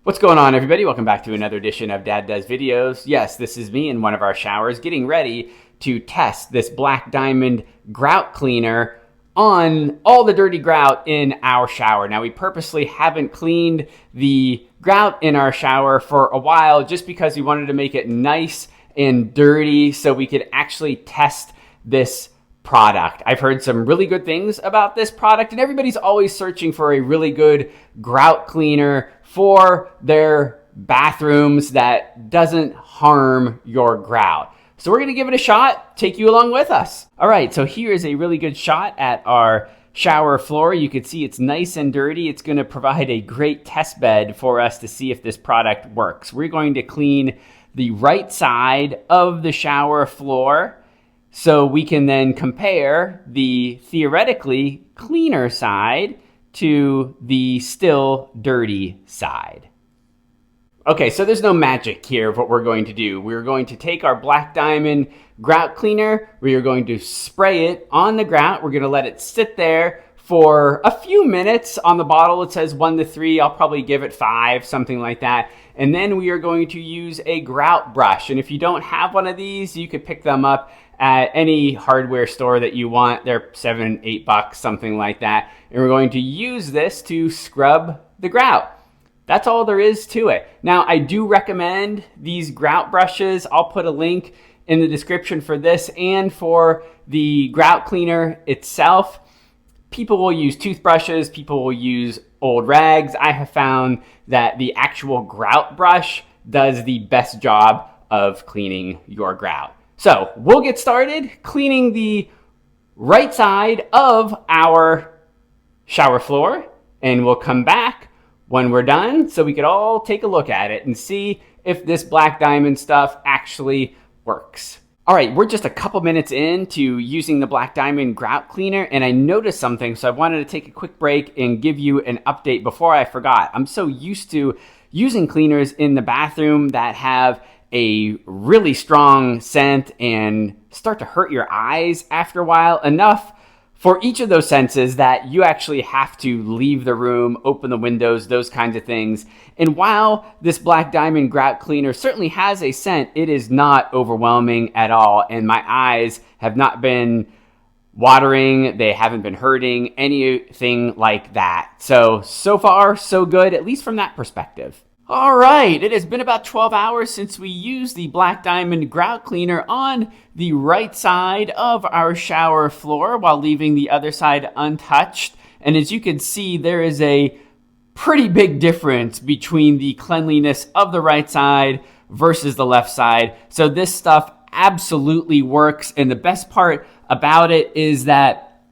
What's going on, everybody? Welcome back to another edition of Dad Does Videos. Yes, this is me in one of our showers getting ready to test this Black Diamond grout cleaner on all the dirty grout in our shower. Now, we purposely haven't cleaned the grout in our shower for a while just because we wanted to make it nice and dirty so we could actually test this product. I've heard some really good things about this product, and everybody's always searching for a really good grout cleaner for their bathrooms that doesn't harm your grout. So we're going to give it a shot, take you along with us. All right, so here is a really good shot at our shower floor. You can see it's nice and dirty. It's going to provide a great test bed for us to see if this product works. We're going to clean the right side of the shower floor so we can then compare the theoretically cleaner side to the still dirty side. Okay, so there's no magic here of what we're going to do. We're going to take our Black Diamond grout cleaner. We are going to spray it on the grout. We're going to let it sit there for a few minutes. On the bottle, it says 1 to 3. I'll probably give it 5, something like that. And then we are going to use a grout brush. And if you don't have one of these, you could pick them up at any hardware store that you want. They're $7, $8, something like that. And we're going to use this to scrub the grout. That's all there is to it. Now, I do recommend these grout brushes. I'll put a link in the description for this and for the grout cleaner itself. People will use toothbrushes. People will use old rags. I have found that the actual grout brush does the best job of cleaning your grout. So we'll get started cleaning the right side of our shower floor, and we'll come back when we're done so we could all take a look at it and see if this Black Diamond stuff actually works. All right, we're just a couple minutes into using the Black Diamond grout cleaner, and I noticed something, so I wanted to take a quick break and give you an update before I forgot. I'm so used to using cleaners in the bathroom that have a really strong scent and start to hurt your eyes after a while, enough for each of those senses that you actually have to leave the room, open the windows, those kinds of things. And while this Black Diamond grout cleaner certainly has a scent, it is not overwhelming at all. And my eyes have not been watering, they haven't been hurting, anything like that. So far, so good, at least from that perspective. All right, it has been about 12 hours since we used the Black Diamond grout cleaner on the right side of our shower floor while leaving the other side untouched. And as you can see, there is a pretty big difference between the cleanliness of the right side versus the left side. So this stuff absolutely works. And the best part about it is that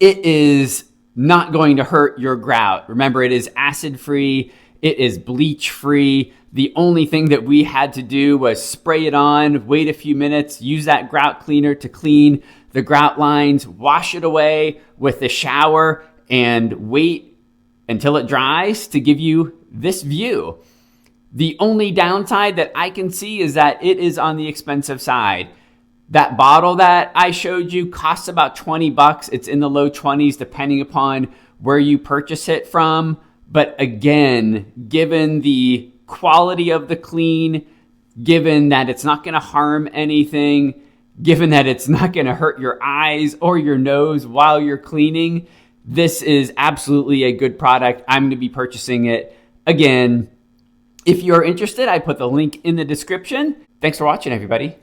it is not going to hurt your grout. Remember, it is acid-free. It is bleach-free. The only thing that we had to do was spray it on, wait a few minutes, use that grout cleaner to clean the grout lines, wash it away with the shower, and wait until it dries to give you this view. The only downside that I can see is that it is on the expensive side. That bottle that I showed you costs about $20. It's in the low 20s depending upon where you purchase it from. But again, given the quality of the clean, given that it's not going to harm anything, given that it's not going to hurt your eyes or your nose while you're cleaning, this is absolutely a good product. I'm going to be purchasing it again. If you're interested, I put the link in the description. Thanks for watching, everybody.